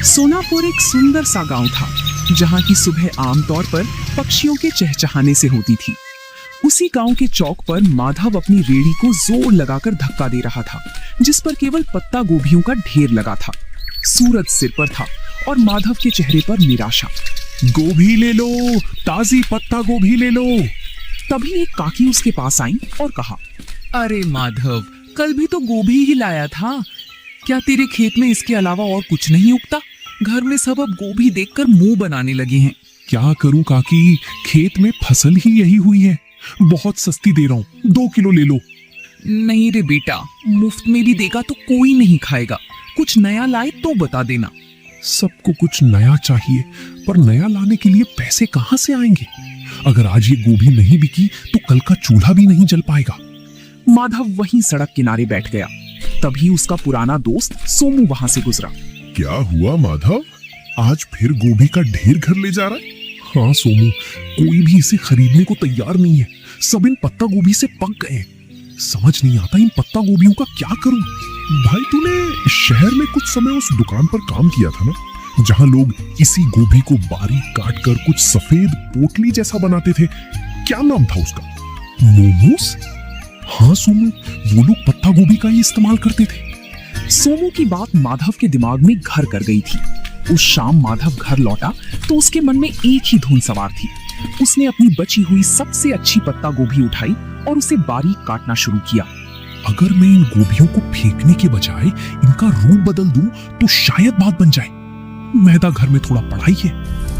सोनापुर एक सुंदर सा गांव था जहां की सुबह आमतौर पर पक्षियों के चहचहाने से होती थी। उसी गांव के चौक पर माधव अपनी रेड़ी को जोर लगाकर धक्का दे रहा था, जिस पर केवल पत्ता गोभियों का ढेर लगा था। सूरज सिर पर था और माधव के चेहरे पर निराशा। गोभी ले लो, ताजी पत्ता गोभी ले लो। तभी एक काकी उसके पास आई और कहा, अरे माधव, कल भी तो गोभी ही लाया था। क्या तेरे खेत में इसके अलावा और कुछ नहीं उगता? घर में सब अब गोभी देखकर मुंह बनाने लगे हैं। क्या करूं काकी, खेत में फसल ही यही हुई है। बहुत सस्ती दे रहा हूं, 2 किलो ले लो। नहीं रे बेटा, मुफ्त में भी देगा तो कोई नहीं खाएगा। कुछ नया लाए तो बता देना। सबको कुछ नया चाहिए, पर नया लाने के लिए पैसे कहां से आएंगे? अगर आज ये गोभी नहीं बिकी तो कल का चूल्हा भी नहीं जल पाएगा। माधव वहीं सड़क किनारे बैठ गया। तभी उसका पुराना दोस्त सोमू वहां से गुजरा। क्या हुआ माधव, आज फिर गोभी का ढेर घर ले जा रहा है? हाँ सोमू, कोई भी इसे खरीदने को तैयार नहीं है। सब इन पत्ता गोभी से पक गए। समझ नहीं आता इन पत्ता गोभियों का क्या करूं। भाई तूने शहर में कुछ समय उस दुकान पर काम किया था ना, जहां लोग इसी गोभी को बारीक काट कर कुछ सफेद पोटली जैसा बनाते थे। क्या नाम था उसका? मोमोस? हाँ सोमू, वो लोग पत्ता गोभी का ही इस्तेमाल करते थे। सोमू की बात माधव के दिमाग में घर कर गई थी। उस शाम माधव घर लौटा तो उसके मन में एक ही धुन सवार थी। उसने अपनी बची हुई सबसे अच्छी पत्ता गोभी उठाई और उसे बारीक काटना शुरू किया। अगर मैं इन गोभियों को फेंकने के बजाय इनका रूप बदल दूं तो शायद बात बन जाए। मैदा घर में थोड़ा पड़ा ही है।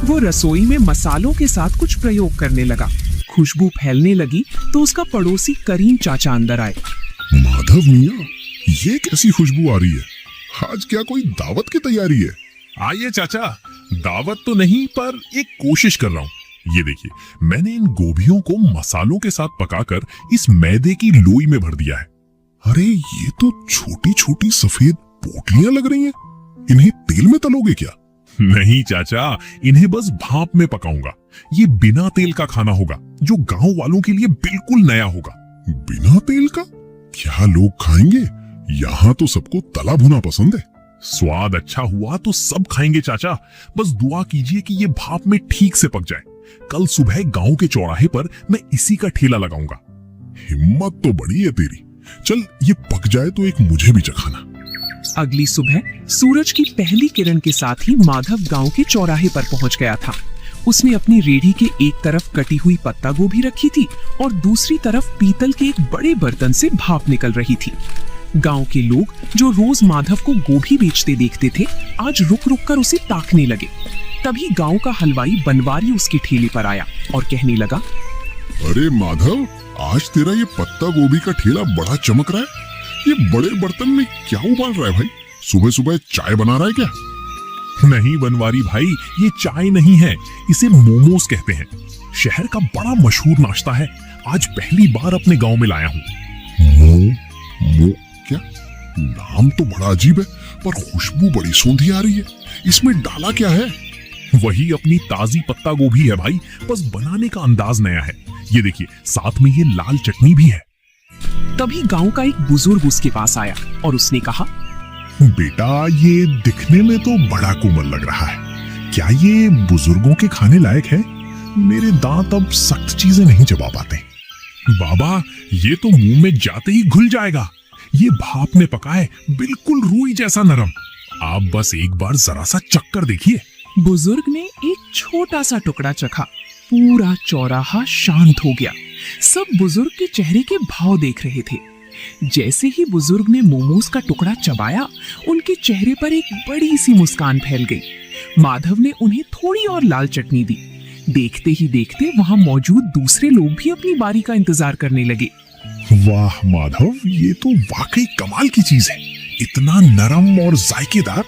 वो रसोई में मसालों के साथ कुछ प्रयोग करने लगा। खुशबू फैलने लगी तो उसका पड़ोसी करीम चाचा अंदर आए। माधव मियाँ, ये कैसी खुशबू आ रही है? आज क्या कोई दावत की तैयारी है? आइए चाचा, दावत तो नहीं पर एक कोशिश कर रहा हूँ। ये देखिए, मैंने इन गोभियों को मसालों के साथ पकाकर इस मैदे की लोई में भर दिया है। अरे ये तो छोटी छोटी सफेद पोटलियां लग रही हैं। इन्हें तेल में तलोगे क्या? नहीं चाचा, इन्हें बस भाप में पकाऊंगा। ये बिना तेल का खाना होगा, जो गांव वालों के लिए बिल्कुल नया होगा। बिना तेल का? क्या लोग खाएंगे? यहाँ तो सबको तला भुना पसंद है। स्वाद अच्छा हुआ तो सब खाएंगे चाचा। बस दुआ कीजिए कि ये भाप में ठीक से पक जाए। कल सुबह गांव के चौराहे पर मैं इसी का ठेला लगाऊंगा। हिम्मत तो बड़ी है तेरी। चल, ये पक जाए तो एक मुझे भी चखाना। अगली सुबह सूरज की पहली किरण के साथ ही माधव गांव के चौराहे पर पहुंच गया था। उसने अपनी रेड़ी के एक तरफ कटी हुई पत्ता गोभी रखी थी और दूसरी तरफ पीतल के एक बड़े बर्तन से भाप निकल रही थी। गांव के लोग जो रोज माधव को गोभी बेचते देखते थे, आज रुक रुक कर उसे ताकने लगे। तभी गांव का हलवाई बनवारी उसके ठेले पर आया और कहने लगा, अरे माधव, आज तेरा ये पत्ता गोभी का ठेला बड़ा चमक रहा है। ये बड़े बर्तन में क्या उबाल रहा है भाई? सुबह सुबह चाय बना रहा है क्या? नहीं बनवारी भाई, ये चाय नहीं है, इसे मोमोस कहते हैं। शहर का बड़ा मशहूर नाश्ता है। आज पहली बार अपने गांव में लाया हूँ। क्या? नाम तो बड़ा अजीब है, पर खुशबू बड़ी सूंधी आ रही है। इसमें डाला क्या है? वही अपनी ताजी पत्ता गोभी है भाई, बस बनाने का अंदाज नया है। ये देखिए, साथ में ये लाल चटनी भी है। तभी गांव का एक बुजुर्ग उसके पास आया और उसने कहा, बेटा, ये दिखने में तो बड़ा कोमल लग रहा है। क्या ये बुजुर्गों के खाने लायक है? मेरे दांत अब सख्त चीजें नहीं चबा पाते। बाबा, ये तो मुंह में जाते ही घुल जाएगा। ये भाप में पका है, बिल्कुल रूई जैसा नरम। आप बस एक बार जरा सा चक्कर देखिए। बुजुर्ग ने एक छोटा सा टुकड़ा चखा। पूरा चौराहा शांत हो गया। सब बुजुर्ग के चेहरे के भाव देख रहे थे। जैसे ही बुजुर्ग ने मोमोज का टुकड़ा चबाया, उनके चेहरे पर एक बड़ी सी मुस्कान फैल गई। माधव ने उन्हें थोड़ी और लाल चटनी दी। देखते ही देखते वहां मौजूद दूसरे लोग भी अपनी बारी का इंतजार करने लगे। वाह माधव, ये तो वाकई कमाल की चीज है। इतना नरम और जायकेदार,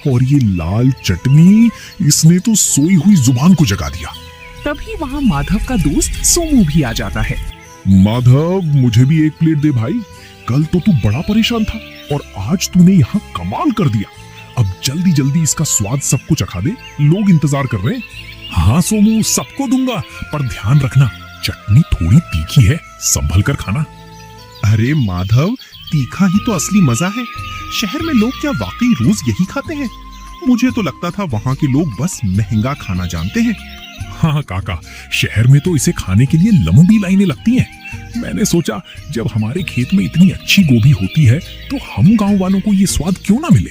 और ये लाल चटनी, इसने तो सोई हुई जुबान को जगा दिया। तभी वहां माधव का दोस्त सोमू भी आ जाता है। माधव, मुझे भी एक प्लेट दे भाई। कल तो तू बड़ा परेशान था और आज तूने यहाँ कमाल कर दिया। अब जल्दी जल्दी इसका स्वाद सबको चखा दे, लोग इंतजार कर रहे हैं। हाँ सोमू, सबको दूंगा, पर ध्यान रखना चटनी थोड़ी तीखी है, संभल कर खाना। अरे माधव, तीखा ही तो असली मजा है। शहर में लोग क्या वाकई रोज यही खाते हैं? मुझे तो लगता था वहां के लोग बस महंगा खाना जानते हैं। हाँ काका, शहर में तो इसे खाने के लिए लंबी लाइनें लगती हैं। मैंने सोचा जब हमारे खेत में इतनी अच्छी गोभी होती है तो हम गांव वालों को ये स्वाद क्यों ना मिले।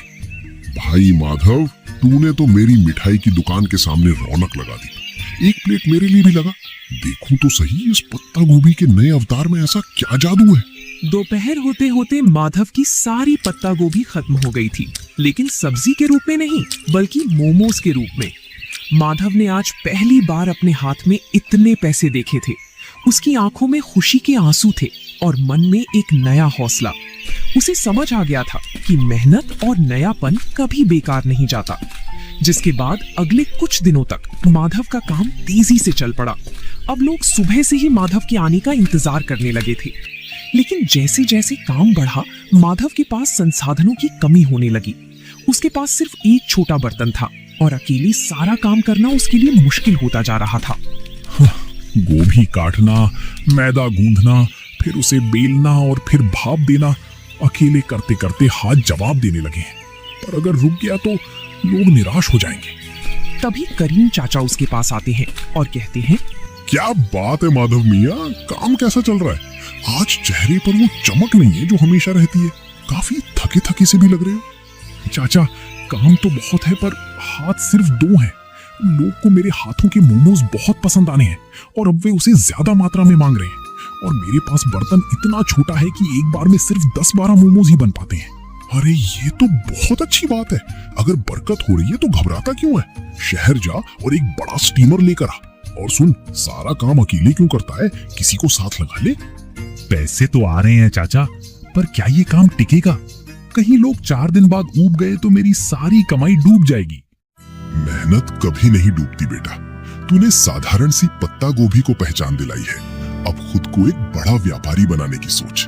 भाई माधव, तूने तो मेरी मिठाई की दुकान के सामने रौनक लगा दी। एक प्लेट मेरे लिए भी लगा। देखूं तो सही, इस पत्ता गोभी के नए अवतार में ऐसा क्या जादू है। दोपहर होते होते माधव की सारी पत्ता गोभी खत्म हो गई थी, लेकिन सब्जी के रूप में नहीं बल्कि मोमोज के रूप में। माधव ने आज पहली बार अपने हाथ में इतने पैसे देखे थे। उसकी आंखों में खुशी के आंसू थे और मन में एक नया हौसला। उसे समझ आ गया था कि मेहनत और नयापन कभी बेकार नहीं जाता। जिसके बाद अगले कुछ दिनों तक माधव का काम तेजी से चल पड़ा। अब लोग सुबह से ही माधव के आने का इंतजार करने लगे थे। लेकिन जैसे जैसे काम बढ़ा, माधव के पास संसाधनों की कमी होने लगी। उसके पास सिर्फ एक छोटा बर्तन था और अकेले सारा काम करना उसके लिए मुश्किल होता जा रहा था। गोभी काटना, मैदा गूंदना, फिर उसे बेलना और फिर भाप देना, अकेले करते करते हाथ जवाब देने लगे हैं। पर अगर रुक गया तो लोग निराश हो जाएंगे। तभी करीम चाचा उसके पास आते हैं और कहते हैं, क्या बात है माधव मियाँ, काम कैसा चल रहा है? आज चेहरे पर वो चमक नहीं है जो हमेशा रहती है। काफी थके थके से भी लग रहे हो। चाचा, काम तो बहुत है पर हाथ सिर्फ 2 हैं। लोग को मेरे हाथों के मोमोज बहुत पसंद आने हैं और अब वे उसे ज्यादा मात्रा में मांग रहे हैं। और मेरे पास बर्तन इतना छोटा है कि एक बार में सिर्फ 10-12 मोमोज ही बन पाते हैं। अरे ये तो बहुत अच्छी बात है। अगर बरकत हो रही है तो घबराता क्यों है? शहर जा और एक बड़ा स्टीमर लेकर आ। और सुन, सारा काम अकेले क्यों करता है, किसी को साथ लगा ले। पैसे तो आ रहे हैं चाचा, पर क्या ये काम टिकेगा? कहीं लोग 4 दिन बाद ऊब गए तो मेरी सारी कमाई डूब जाएगी। मेहनत कभी नहीं डूबती बेटा। तूने साधारण सी पत्ता गोभी को पहचान दिलाई है। अब खुद को एक बड़ा व्यापारी बनाने की सोच।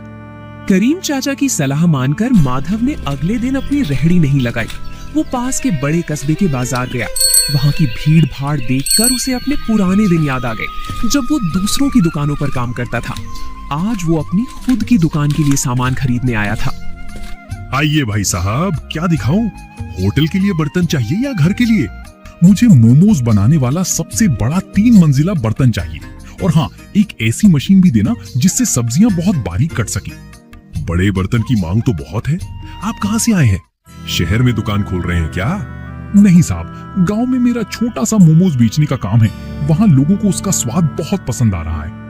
करीम चाचा की सलाह मानकर माधव ने अगले दिन अपनी रेहड़ी नहीं लगाई। वो पास के बड़े कस्बे के बाजार गया। वहां की भीड़ भाड़ देखकर उसे अपने पुराने दिन याद आ गए, जब वो दूसरों की दुकानों पर काम करता था। आज वो अपनी खुद की दुकान के लिए सामान खरीदने आया था। आइए भाई साहब, क्या दिखाऊं? होटल के लिए बर्तन चाहिए या घर के लिए? मुझे मोमोज बनाने वाला सबसे बड़ा 3 मंजिला बर्तन चाहिए। और हाँ, एक ऐसी मशीन भी देना जिससे सब्जियां बहुत बारीक कट सके। बड़े बर्तन की मांग तो बहुत है। आप कहां से आए हैं? शहर में दुकान खोल रहे हैं क्या? नहीं साहब, गांव में मेरा छोटा सा मोमोज बेचने का काम है। वहां लोगों को उसका स्वाद बहुत पसंद आ रहा है।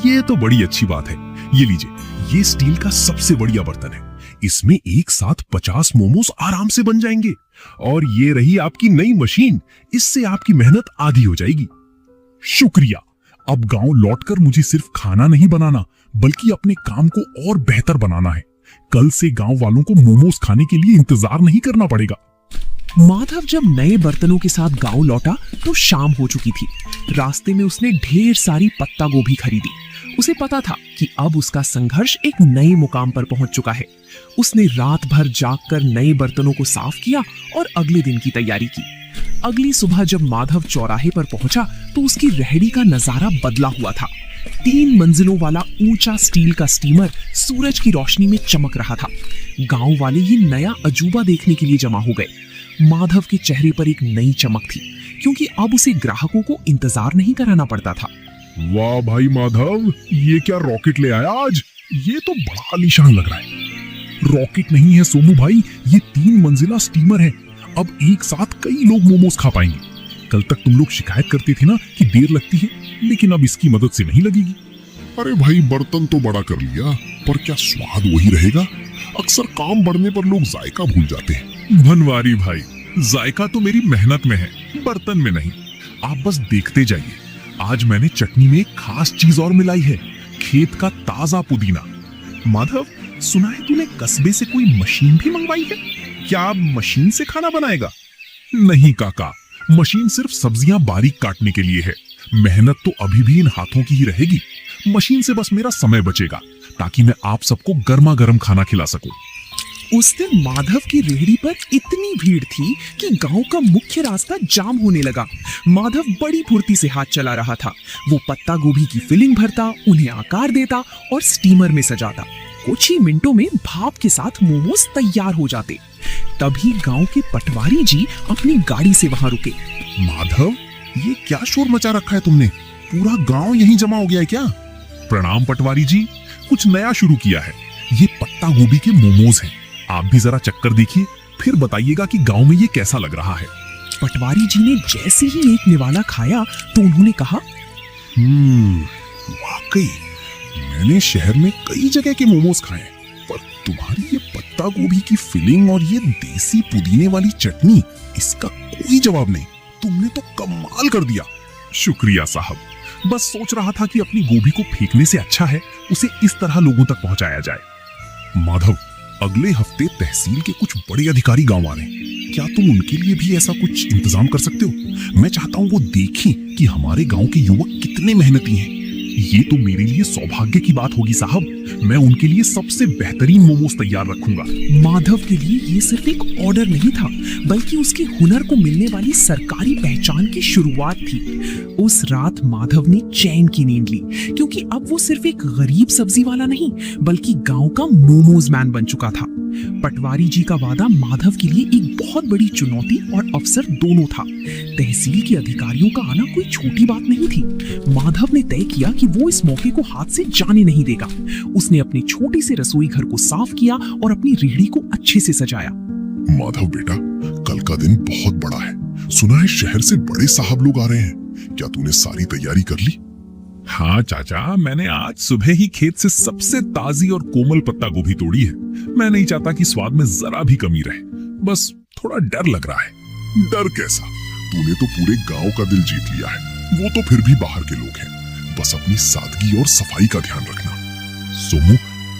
ये तो बड़ी अच्छी बात है। ये लीजिए, ये स्टील का सबसे बढ़िया बर्तन है। इसमें एक साथ 50 मोमोज आराम से बन जाएंगे। और ये रही आपकी नई मशीन, इससे आपकी मेहनत आधी हो जाएगी। शुक्रिया। अब गांव लौटकर मुझे सिर्फ खाना नहीं बनाना, बल्कि अपने काम को और बेहतर बनाना है। कल से गांव वालों को मोमोज खाने के लिए इंतजार नहीं करना पड़ेगा। माधव जब नए बर्तनों के साथ गांव लौटा तो शाम हो चुकी थी। रास्ते में उसने ढेर सारी पत्ता गोभी खरीदी। उसे पता था कि अब उसका संघर्ष एक नए मुकाम पर पहुंच चुका है। उसने रात भर जागकर नए बर्तनों को साफ किया और अगले दिन की तैयारी की। अगली सुबह जब माधव चौराहे पर पहुंचा तो उसकी रेहड़ी का नजारा बदला हुआ था। 3 मंजिलों वाला ऊंचा स्टील का स्टीमर सूरज की रोशनी में चमक रहा था। गांव वाले ये नया अजूबा देखने के लिए जमा हो गए। माधव के चेहरे पर एक नई चमक थी, क्योंकि अब उसे ग्राहकों को इंतजार नहीं कराना पड़ता था। वाह भाई माधव, ये क्या रॉकेट ले आया आज? ये तो बड़ा आलीशान लग रहा है। रॉकेट नहीं है सोमू भाई, ये 3 मंजिला स्टीमर है। अब एक साथ कई लोग मोमोज खा पाएंगे। कल तक तुम लोग शिकायत करते थे ना कि देर लगती है, लेकिन अब इसकी मदद से नहीं लगेगी। अरे भाई, बर्तन तो बड़ा कर लिया, पर क्या स्वाद वही रहेगा? अक्सर काम बढ़ने पर लोग जायका भूल जाते हैं। बनवारी भाई, जायका तो मेरी मेहनत में है, बर्तन में नहीं। आप बस देखते जाइए। आज मैंने चटनी में एक खास चीज और मिलाई है, खेत का ताजा पुदीना। माधव, सुना है तूने कस्बे से कोई मशीन भी मंगवाई है? क्या आप मशीन से खाना बनाएगा? नहीं काका, मशीन सिर्फ सब्जियां बारीक काटने के लिए है। मेहनत तो अभी भी इन हाथों की ही रहेगी। मशीन से बस मेरा समय बचेगा, ताकि मैं आप सबको गर्मा गर्म खाना खिला सकूं। उस दिन माधव की रेहड़ी पर इतनी भीड़ थी कि गांव का मुख्य रास्ता जाम होने लगा। माधव बड़ी फुर्ती से हाथ चला रहा था। वो पत्ता गोभी की फिलिंग भरता, उन्हें आकार देता और स्टीमर में सजाता। कुछ ही मिनटों में भाप के साथ मोमोज तैयार हो जाते। तभी गांव के पटवारी जी अपनी गाड़ी से वहां रुके। माधव, ये क्या शोर मचा रखा है तुमने? पूरा गांव यहीं जमा हो गया है क्या? प्रणाम पटवारी जी, कुछ नया शुरू किया है। ये पत्ता गोभी के मोमोज हैं। आप भी जरा चक्कर देखिए, फिर बताइएगा कि गांव में ये कैसा लग रहा है। पटवारी जी ने जैसे ही एक निवाला खाया तो उन्होंने कहा, वाकई मैंने शहर में कई जगह के मोमोज खाए हैं, पर तुम्हारी ये पत्ता गोभी की फिलिंग और ये देसी पुदीने वाली चटनी, इसका कोई जवाब नहीं। तुमने तो कमाल कर दिया। शुक्रिया साहब, बस सोच रहा था कि अपनी गोभी को फेंकने से अच्छा है उसे इस तरह लोगों तक पहुंचाया जाए। माधव, अगले हफ्ते तहसील के कुछ बड़े अधिकारी गांव आ रहे हैं। क्या तुम उनके लिए भी ऐसा कुछ इंतजाम कर सकते हो? मैं चाहता हूं वो देखें कि हमारे गांव के युवक कितने मेहनती हैं। ये तो मेरे लिए सौभाग्य की बात होगी साहब। मैं उनके लिए सबसे बेहतरीन मोमोज तैयार रखूंगा। माधव के लिए ये सिर्फ एक ऑर्डर नहीं था, बल्कि उसके हुनर को मिलने वाली सरकारी पहचान की शुरुआत थी। उस रात माधव ने चैन की नींद ली, क्योंकि अब वो सिर्फ एक गरीब सब्जी वाला नहीं, बल्कि गांव का मोमोज मैन बन चुका था। पटवारी जी का वादा माधव के लिए एक बहुत बड़ी चुनौती और अवसर दोनों था। तहसील के अधिकारियों का आना कोई छोटी बात नहीं थी। माधव ने तय किया कि वो इस मौके को हाथ से जाने नहीं देगा। उसने अपने छोटे से रसोई घर को साफ किया और अपनी रेहड़ी को अच्छे से सजाया। माधव बेटा, कल का दिन बहुत बड़ा है। सुना है शहर से बड़े साहब लोग आ रहे हैं। क्या तूने सारी तैयारी कर ली? हाँ चाचा, मैंने आज सुबह ही खेत से सबसे ताजी और कोमल पत्ता गोभी तोड़ी है। मैं नहीं चाहता कि स्वाद में जरा भी कमी रहे, बस थोड़ा डर लग रहा है। डर कैसा? तूने तो पूरे गांव का दिल जीत लिया है। वो तो फिर भी बाहर के लोग हैं। बस अपनी सादगी और सफाई का ध्यान रखना। सोमू,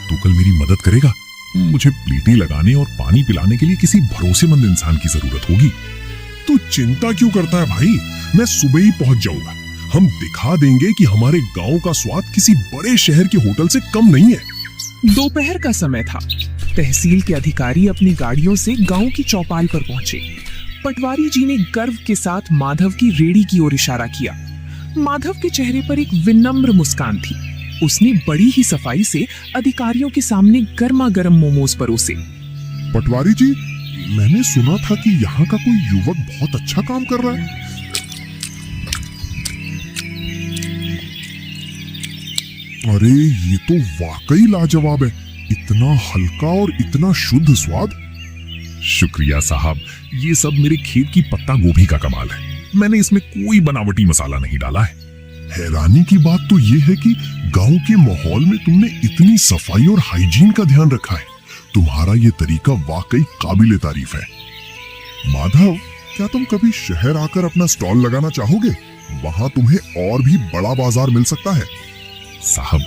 तू कल मेरी मदद करेगा? मुझे प्लेटें लगाने और पानी पिलाने के लिए किसी भरोसेमंद इंसान की जरूरत होगी। तू चिंता क्यों करता है भाई? मैं सुबह ही पहुंच जाऊंगा। हम दिखा देंगे कि हमारे गांव का स्वाद किसी बड़े शहर के होटल से कम नहीं है। दोपहर का समय था। तहसील के अधिकारी अपनी गाड़ियों से गांव की चौपाल पर पहुंचे। पटवारी जी ने गर्व के साथ माधव की रेहड़ी की ओर इशारा किया। माधव के चेहरे पर एक विनम्र मुस्कान थी। उसने बड़ी ही सफाई से अधिकारियों के सामने गर्मा गर्म मोमोज परोसे। पटवारी जी, मैंने सुना था कि यहाँ का कोई युवक बहुत अच्छा काम कर रहा है। अरे ये तो वाकई लाजवाब है। इतना हल्का और इतना शुद्ध स्वाद। शुक्रिया साहब, ये सब मेरे खेत की पत्ता गोभी का कमाल है। मैंने इसमें कोई बनावटी मसाला नहीं डाला है। हैरानी की बात तो ये है कि गांव के माहौल में तुमने इतनी सफाई और हाइजीन का ध्यान रखा है। तुम्हारा ये तरीका वाकई काबिले तारीफ है। माधव, क्या तुम कभी शहर आकर अपना स्टॉल लगाना चाहोगे? वहां तुम्हें और भी बड़ा बाजार मिल सकता है। साहब,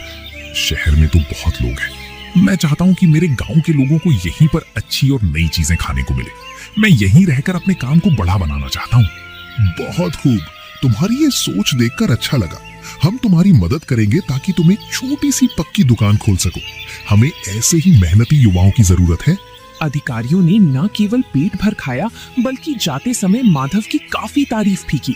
शहर में तो बहुत लोग हैं। मैं चाहता हूं कि मेरे गांव के लोगों को यहीं पर अच्छी और नई चीजें खाने को मिले। मैं यहीं रहकर अपने काम को बड़ा बनाना चाहता हूं। बहुत खूब, तुम्हारी ये सोच देखकर अच्छा लगा। हम तुम्हारी मदद करेंगे ताकि तुम एक छोटी सी पक्की दुकान खोल सको। हमें ऐसे ही मेहनती युवाओं की जरूरत है। अधिकारियों ने न केवल पेट भर खाया, बल्कि जाते समय माधव की काफी तारीफ भी की।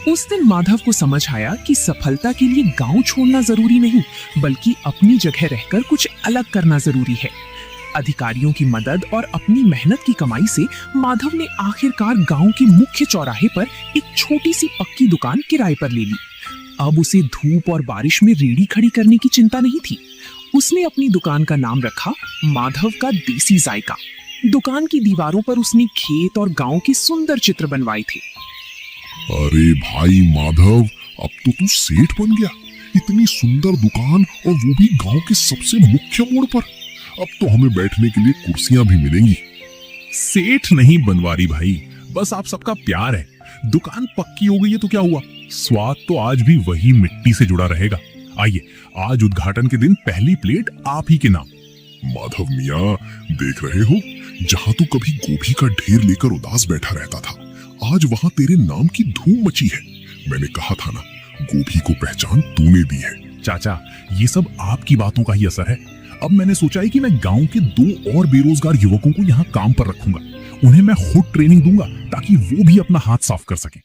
उस दिन माधव को समझ आया कि सफलता के लिए गांव छोड़ना जरूरी नहीं, बल्कि अपनी जगह रहकर कुछ अलग करना जरूरी है। अधिकारियों की मदद और अपनी मेहनत की कमाई से माधव ने आखिरकार गांव के मुख्य चौराहे पर एक छोटी सी पक्की दुकान किराए पर ले ली। अब उसे धूप और बारिश में रेहड़ी खड़ी करने की चिंता नहीं थी। उसने अपनी दुकान का नाम रखा माधव का देसी जायका। दुकान की दीवारों पर उसने खेत और गांव के सुंदर चित्र बनवाए थे। अरे भाई माधव, अब तो तू सेठ बन गया। इतनी सुंदर दुकान और वो भी गांव के सबसे मुख्य मोड़ पर। अब तो हमें बैठने के लिए कुर्सियां भी मिलेंगी। सेठ नहीं बनवारी भाई, बस आप सबका प्यार है। दुकान पक्की हो गई है तो क्या हुआ, स्वाद तो आज भी वही मिट्टी से जुड़ा रहेगा। आइए, आज उद्घाटन के दिन पहली प्लेट आप ही के नाम। माधव मियाँ, देख रहे हो, जहाँ तू कभी गोभी का ढेर लेकर उदास बैठा रहता था, आज वहाँ तेरे नाम की धूम मची है। मैंने कहा था ना, गोभी को पहचान तूने दी है। चाचा, ये सब आपकी बातों का ही असर है। अब मैंने सोचा है कि मैं गांव के 2 और बेरोजगार युवकों को यहाँ काम पर रखूंगा। उन्हें मैं खुद ट्रेनिंग दूंगा ताकि वो भी अपना हाथ साफ कर सकें।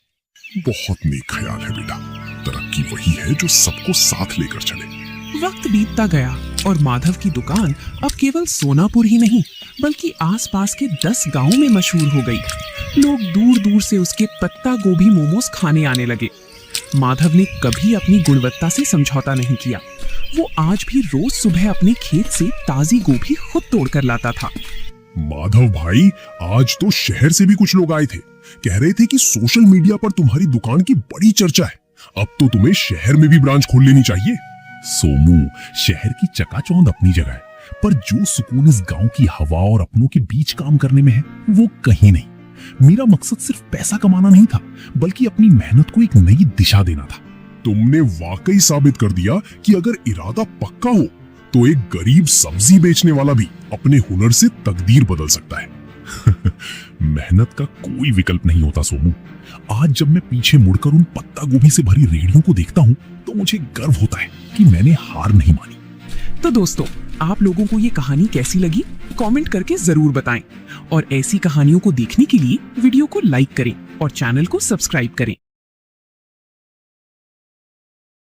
बहुत नेक ख्याल है बेटा। तरक्की वही है जो सबको साथ लेकर चले। वक्त बीतता गया। और माधव की दुकान अब केवल सोनापुर ही नहीं बल्कि आसपास के 10 गांवों में मशहूर हो गई। लोग दूर दूर से उसके पत्ता गोभी मोमोज खाने आने लगे। माधव ने कभी अपनी गुणवत्ता से समझौता नहीं किया। वो आज भी रोज सुबह अपने खेत से ताजी गोभी खुद तोड़कर लाता था। माधव भाई, आज तो शहर से भी कुछ लोग आए थे। कह रहे थे कि सोशल मीडिया पर तुम्हारी दुकान की बड़ी चर्चा है। अब तो तुम्हें शहर में भी ब्रांच खोल लेनी चाहिए। सोमू, शहर की चकाचौंध अपनी जगह है, पर जो सुकून इस गांव की हवा और अपनों के बीच काम करने में है वो कहीं नहीं। मेरा मकसद सिर्फ पैसा कमाना नहीं था, बल्कि अपनी मेहनत को एक नई दिशा देना था। तुमने वाकई साबित कर दिया कि अगर इरादा पक्का हो तो एक गरीब सब्जी बेचने वाला भी अपने हुनर से तकदीर बदल सकता है। मेहनत का कोई विकल्प नहीं होता सोमू। आज जब मैं पीछे मुड़कर उन पत्ता गोभी से भरी रेहड़ियों को देखता हूँ तो मुझे गर्व होता है कि मैंने हार नहीं मानी। तो दोस्तों, आप लोगों को ये कहानी कैसी लगी कमेंट करके जरूर बताएं और ऐसी कहानियों को देखने के लिए वीडियो को लाइक करें और चैनल को सब्सक्राइब करें।